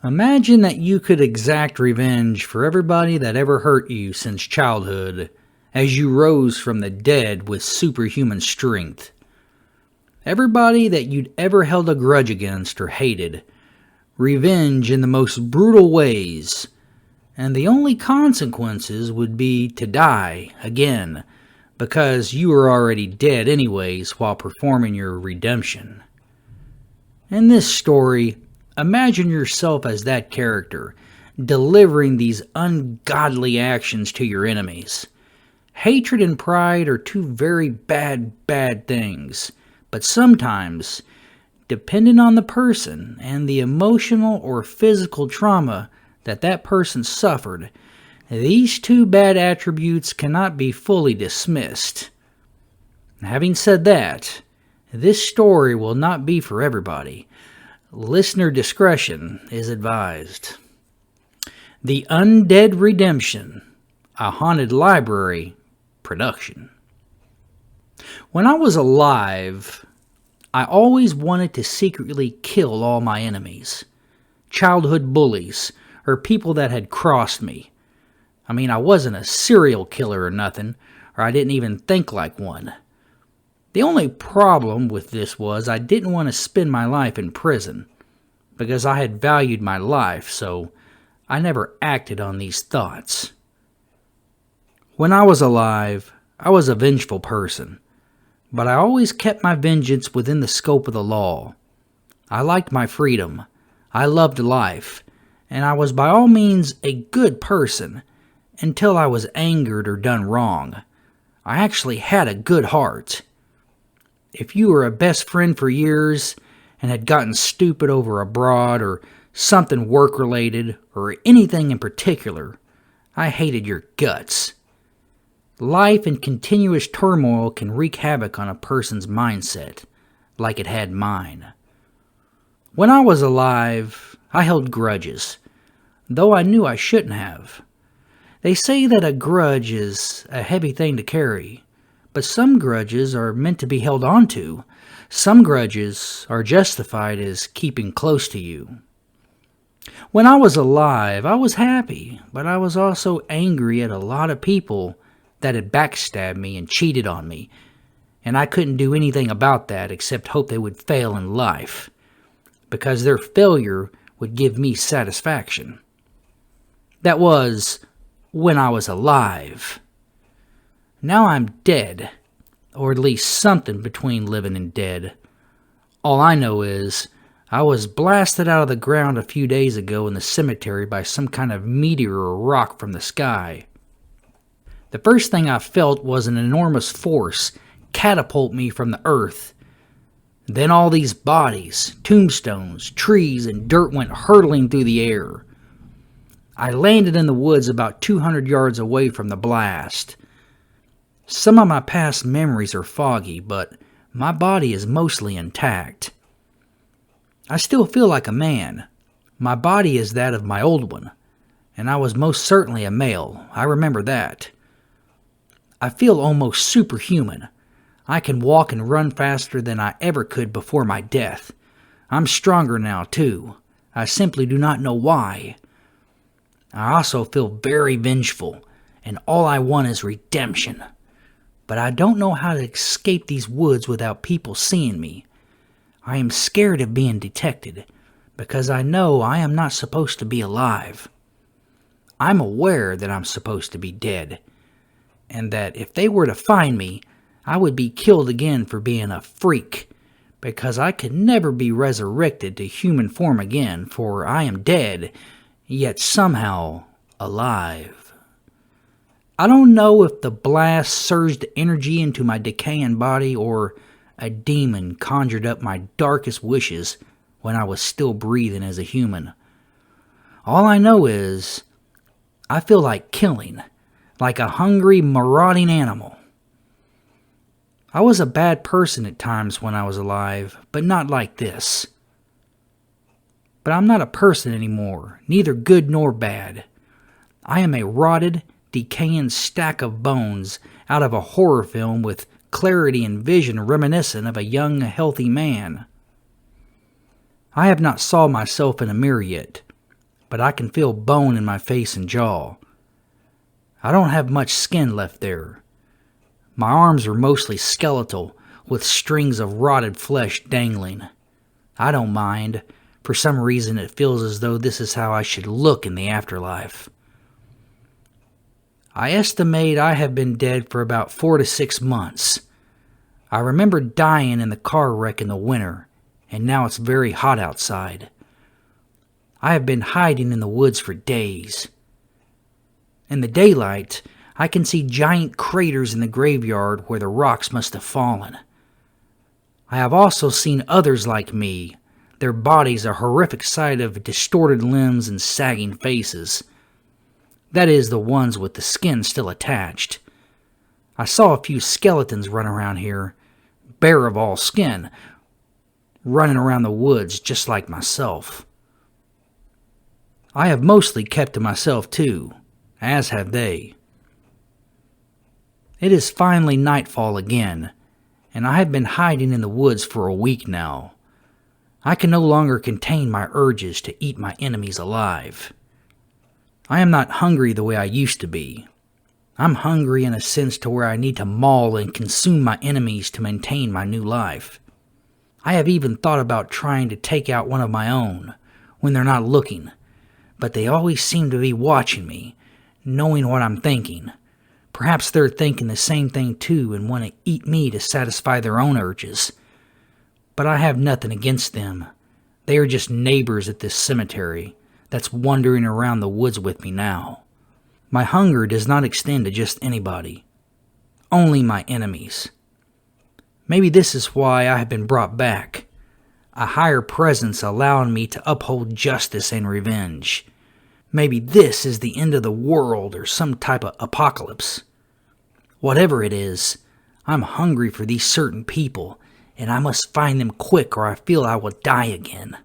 Imagine that you could exact revenge for everybody that ever hurt you since childhood as you rose from the dead with superhuman strength. Everybody that you'd ever held a grudge against or hated. Revenge in the most brutal ways. And the only consequences would be to die again, because you were already dead anyways while performing your redemption. In this story, imagine yourself as that character, delivering these ungodly actions to your enemies. Hatred and pride are two very bad things, but sometimes, depending on the person and the emotional or physical trauma that person suffered, these two bad attributes cannot be fully dismissed. Having said that, this story will not be for everybody. Listener discretion is advised. The Undead Redemption, a haunted library production. When I was alive, I always wanted to secretly kill all my enemies. Childhood bullies, or people that had crossed me. I mean, I wasn't a serial killer or nothing, or I didn't even think like one. The only problem with this was I didn't want to spend my life in prison, because I had valued my life, so I never acted on these thoughts. When I was alive, I was a vengeful person, but I always kept my vengeance within the scope of the law. I liked my freedom, I loved life, and I was by all means a good person until I was angered or done wrong. I actually had a good heart. If you were a best friend for years and had gotten stupid over a broad or something work-related or anything in particular, I hated your guts. Life and continuous turmoil can wreak havoc on a person's mindset, like it had mine. When I was alive, I held grudges, though I knew I shouldn't have. They say that a grudge is a heavy thing to carry, but some grudges are meant to be held on to. Some grudges are justified as keeping close to you. When I was alive, I was happy, but I was also angry at a lot of people that had backstabbed me and cheated on me, and I couldn't do anything about that except hope they would fail in life, because their failure would give me satisfaction. That was when I was alive. Now I'm dead, or at least something between living and dead. All I know is I was blasted out of the ground a few days ago in the cemetery by some kind of meteor or rock from the sky. The first thing I felt was an enormous force catapult me from the earth. Then all these bodies, tombstones, trees, and dirt went hurtling through the air. I landed in the woods about 200 yards away from the blast. Some of my past memories are foggy, but my body is mostly intact. I still feel like a man. My body is that of my old one, and I was most certainly a male. I remember that. I feel almost superhuman. I can walk and run faster than I ever could before my death. I'm stronger now, too. I simply do not know why. I also feel very vengeful, and all I want is redemption. But I don't know how to escape these woods without people seeing me. I am scared of being detected, because I know I am not supposed to be alive. I'm aware that I'm supposed to be dead, and that if they were to find me, I would be killed again for being a freak, because I could never be resurrected to human form again, for I am dead, yet somehow alive. I don't know if the blast surged energy into my decaying body or a demon conjured up my darkest wishes when I was still breathing as a human. All I know is I feel like killing, like a hungry, marauding animal. I was a bad person at times when I was alive, but not like this. But I'm not a person anymore, neither good nor bad. I am a rotted, decaying stack of bones out of a horror film with clarity and vision reminiscent of a young, healthy man. I have not saw myself in a mirror yet, but I can feel bone in my face and jaw. I don't have much skin left there. My arms are mostly skeletal, with strings of rotted flesh dangling. I don't mind. For some reason it feels as though this is how I should look in the afterlife. I estimate I have been dead for about 4 to 6 months. I remember dying in the car wreck in the winter, and now it's very hot outside. I have been hiding in the woods for days. In the daylight, I can see giant craters in the graveyard where the rocks must have fallen. I have also seen others like me, their bodies a horrific sight of distorted limbs and sagging faces. That is, the ones with the skin still attached. I saw a few skeletons run around here, bare of all skin, running around the woods just like myself. I have mostly kept to myself too, as have they. It is finally nightfall again, and I have been hiding in the woods for a week now. I can no longer contain my urges to eat my enemies alive. I am not hungry the way I used to be. I'm hungry in a sense to where I need to maul and consume my enemies to maintain my new life. I have even thought about trying to take out one of my own when they're not looking, but they always seem to be watching me, knowing what I'm thinking. Perhaps they're thinking the same thing too and want to eat me to satisfy their own urges. But I have nothing against them. They are just neighbors at this cemetery that's wandering around the woods with me now. My hunger does not extend to just anybody. Only my enemies. Maybe this is why I have been brought back. A higher presence allowing me to uphold justice and revenge. Maybe this is the end of the world or some type of apocalypse. Whatever it is, I'm hungry for these certain people, and I must find them quick or I feel I will die again.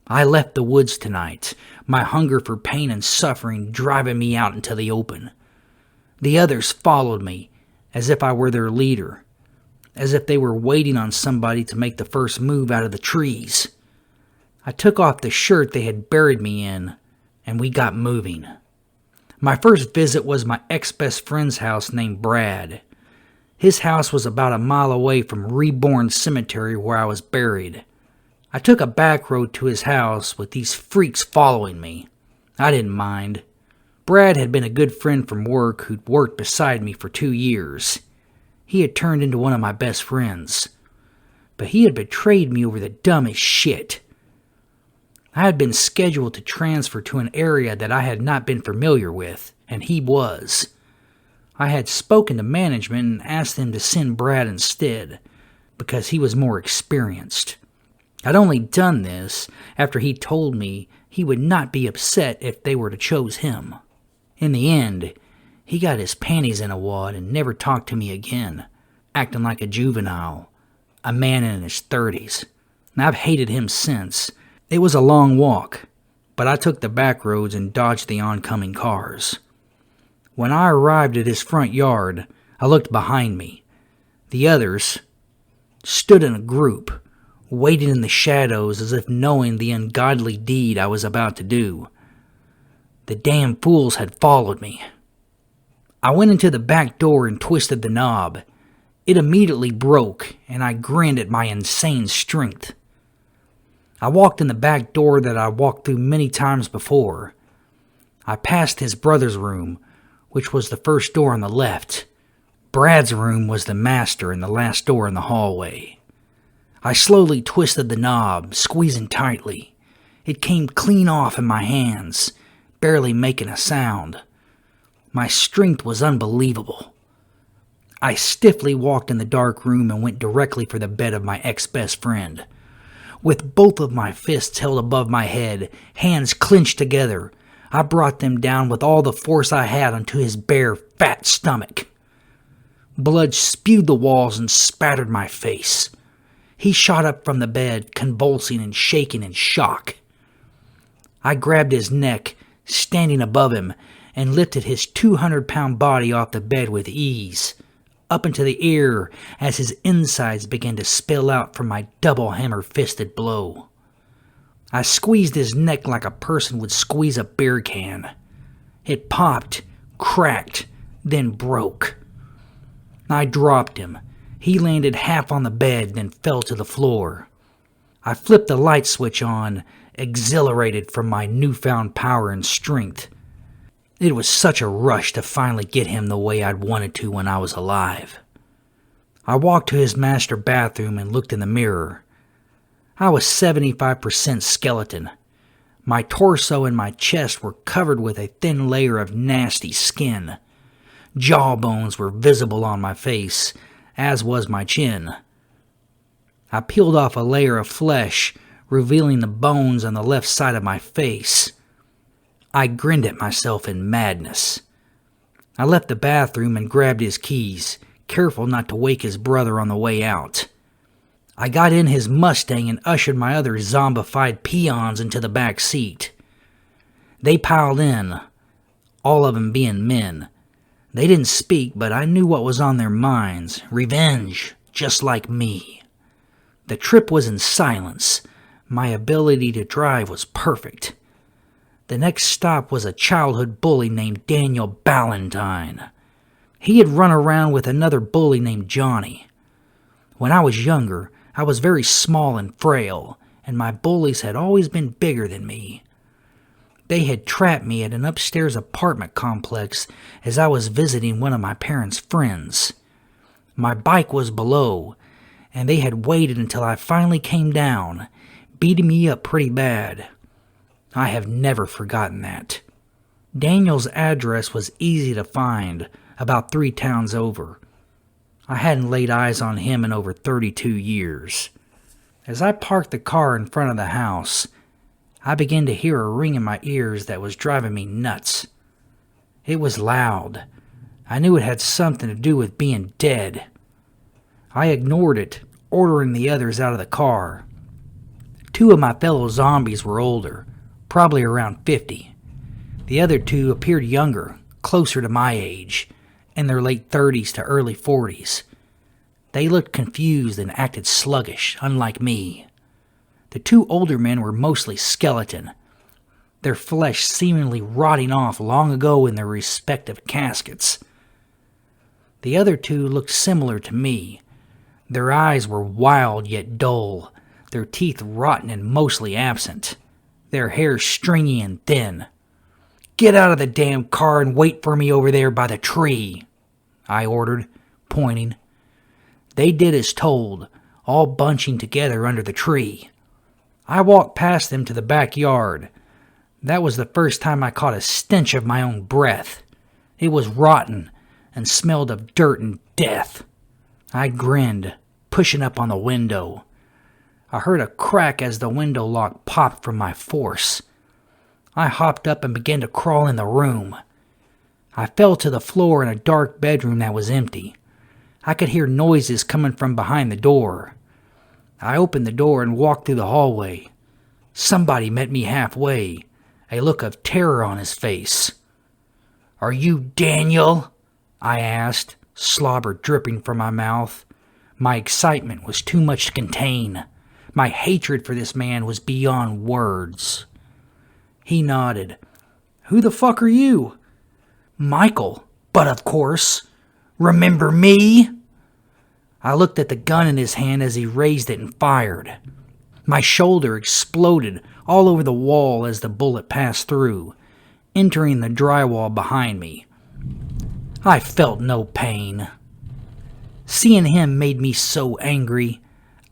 I left the woods tonight, my hunger for pain and suffering driving me out into the open. The others followed me, as if I were their leader, as if they were waiting on somebody to make the first move out of the trees. I took off the shirt they had buried me in, and we got moving. My first visit was my ex-best friend's house named Brad. His house was about a mile away from Reborn Cemetery where I was buried. I took a back road to his house with these freaks following me. I didn't mind. Brad had been a good friend from work who'd worked beside me for 2 years. He had turned into one of my best friends. But he had betrayed me over the dumbest shit. I had been scheduled to transfer to an area that I had not been familiar with, and he was. I had spoken to management and asked them to send Brad instead, because he was more experienced. I'd only done this after he told me he would not be upset if they were to choose him. In the end, he got his panties in a wad and never talked to me again, acting like a juvenile, a man in his 30s. And I've hated him since. It was a long walk, but I took the back roads and dodged the oncoming cars. When I arrived at his front yard, I looked behind me. The others stood in a group, waiting in the shadows as if knowing the ungodly deed I was about to do. The damn fools had followed me. I went into the back door and twisted the knob. It immediately broke, and I grinned at my insane strength. I walked in the back door that I walked through many times before. I passed his brother's room, which was the first door on the left. Brad's room was the master and the last door in the hallway. I slowly twisted the knob, squeezing tightly. It came clean off in my hands, barely making a sound. My strength was unbelievable. I stiffly walked in the dark room and went directly for the bed of my ex-best friend. With both of my fists held above my head, hands clenched together, I brought them down with all the force I had onto his bare, fat stomach. Blood spewed the walls and spattered my face. He shot up from the bed, convulsing and shaking in shock. I grabbed his neck, standing above him, and lifted his 200-pound body off the bed with ease, up into the air as his insides began to spill out from my double hammer-fisted blow. I squeezed his neck like a person would squeeze a beer can. It popped, cracked, then broke. I dropped him. He landed half on the bed, then fell to the floor. I flipped the light switch on, exhilarated from my newfound power and strength. It was such a rush to finally get him the way I'd wanted to when I was alive. I walked to his master bathroom and looked in the mirror. I was 75% skeleton. My torso and my chest were covered with a thin layer of nasty skin. Jawbones were visible on my face, as was my chin. I peeled off a layer of flesh, revealing the bones on the left side of my face. I grinned at myself in madness. I left the bathroom and grabbed his keys, careful not to wake his brother on the way out. I got in his Mustang and ushered my other zombified peons into the back seat. They piled in, all of them being men. They didn't speak, but I knew what was on their minds. Revenge, just like me. The trip was in silence. My ability to drive was perfect. The next stop was a childhood bully named Daniel Ballantyne. He had run around with another bully named Johnny. When I was younger, I was very small and frail, and my bullies had always been bigger than me. They had trapped me at an upstairs apartment complex as I was visiting one of my parents' friends. My bike was below, and they had waited until I finally came down, beating me up pretty bad. I have never forgotten that. Daniel's address was easy to find, about 3 towns over. I hadn't laid eyes on him in over 32 years. As I parked the car in front of the house, I began to hear a ring in my ears that was driving me nuts. It was loud. I knew it had something to do with being dead. I ignored it, ordering the others out of the car. 2 of my fellow zombies were older, probably around 50. The other 2 appeared younger, closer to my age, in their late 30s to early 40s. They looked confused and acted sluggish, unlike me. The 2 older men were mostly skeleton, their flesh seemingly rotting off long ago in their respective caskets. The other 2 looked similar to me. Their eyes were wild yet dull, their teeth rotten and mostly absent, their hair stringy and thin. "Get out of the damn car and wait for me over there by the tree," I ordered, pointing. They did as told, all bunching together under the tree. I walked past them to the backyard. That was the first time I caught a stench of my own breath. It was rotten and smelled of dirt and death. I grinned, pushing up on the window. I heard a crack as the window lock popped from my force. I hopped up and began to crawl in the room. I fell to the floor in a dark bedroom that was empty. I could hear noises coming from behind the door. I opened the door and walked through the hallway. Somebody met me halfway, a look of terror on his face. "Are you Daniel?" I asked, slobber dripping from my mouth. My excitement was too much to contain. My hatred for this man was beyond words. He nodded. "Who the fuck are you?" "Michael, but of course. Remember me?" I looked at the gun in his hand as he raised it and fired. My shoulder exploded all over the wall as the bullet passed through, entering the drywall behind me. I felt no pain. Seeing him made me so angry.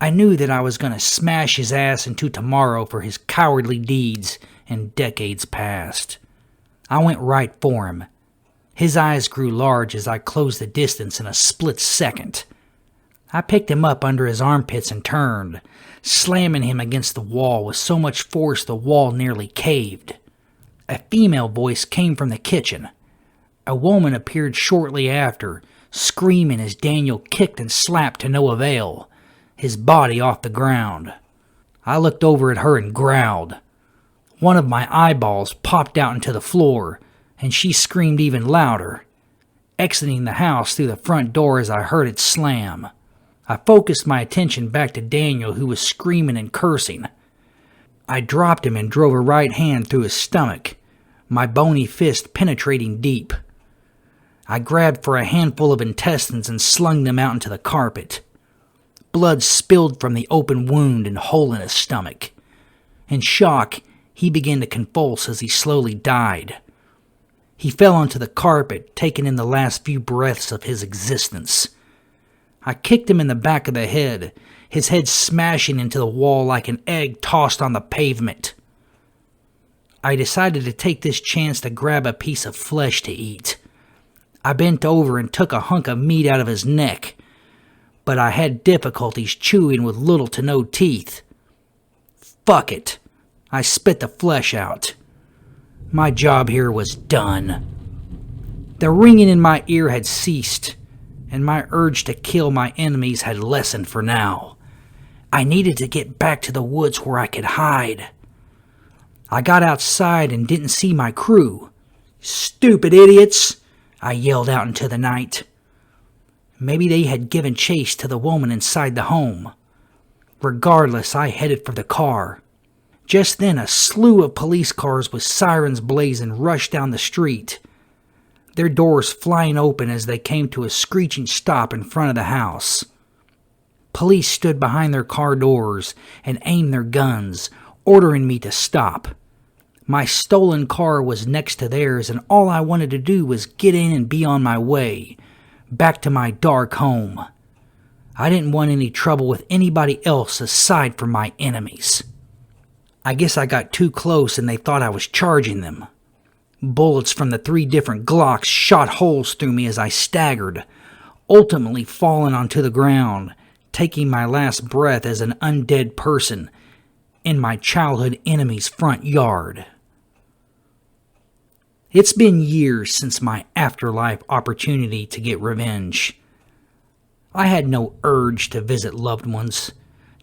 I knew that I was going to smash his ass into tomorrow for his cowardly deeds in decades past. I went right for him. His eyes grew large as I closed the distance in a split second. I picked him up under his armpits and turned, slamming him against the wall with so much force the wall nearly caved. A female voice came from the kitchen. A woman appeared shortly after, screaming as Daniel kicked and slapped to no avail, his body off the ground. I looked over at her and growled. One of my eyeballs popped out into the floor, and she screamed even louder, exiting the house through the front door as I heard it slam. I focused my attention back to Daniel, who was screaming and cursing. I dropped him and drove a right hand through his stomach, my bony fist penetrating deep. I grabbed for a handful of intestines and slung them out into the carpet. Blood spilled from the open wound and hole in his stomach. In shock, he began to convulse as he slowly died. He fell onto the carpet, taking in the last few breaths of his existence. I kicked him in the back of the head, his head smashing into the wall like an egg tossed on the pavement. I decided to take this chance to grab a piece of flesh to eat. I bent over and took a hunk of meat out of his neck, but I had difficulties chewing with little to no teeth. Fuck it. I spit the flesh out. My job here was done. The ringing in my ear had ceased, and my urge to kill my enemies had lessened for now. I needed to get back to the woods where I could hide. I got outside and didn't see my crew. "Stupid idiots!" I yelled out into the night. Maybe they had given chase to the woman inside the home. Regardless, I headed for the car. Just then, a slew of police cars with sirens blazing rushed down the street, their doors flying open as they came to a screeching stop in front of the house. Police stood behind their car doors and aimed their guns, ordering me to stop. My stolen car was next to theirs, and all I wanted to do was get in and be on my way, back to my dark home. I didn't want any trouble with anybody else aside from my enemies. I guess I got too close and they thought I was charging them. Bullets from the 3 different Glocks shot holes through me as I staggered, ultimately falling onto the ground, taking my last breath as an undead person in my childhood enemy's front yard. It's been years since my afterlife opportunity to get revenge. I had no urge to visit loved ones,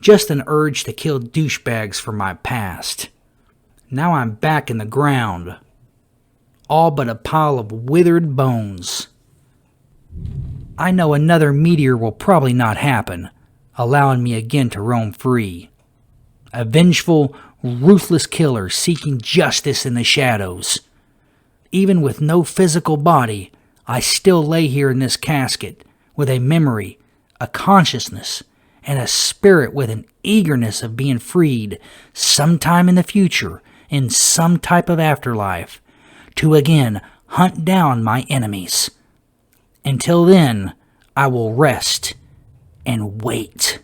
just an urge to kill douchebags from my past. Now I'm back in the ground, all but a pile of withered bones. I know another meteor will probably not happen, allowing me again to roam free. A vengeful, ruthless killer seeking justice in the shadows. Even with no physical body, I still lay here in this casket with a memory, a consciousness, and a spirit with an eagerness of being freed sometime in the future, in some type of afterlife, to again hunt down my enemies. Until then, I will rest and wait.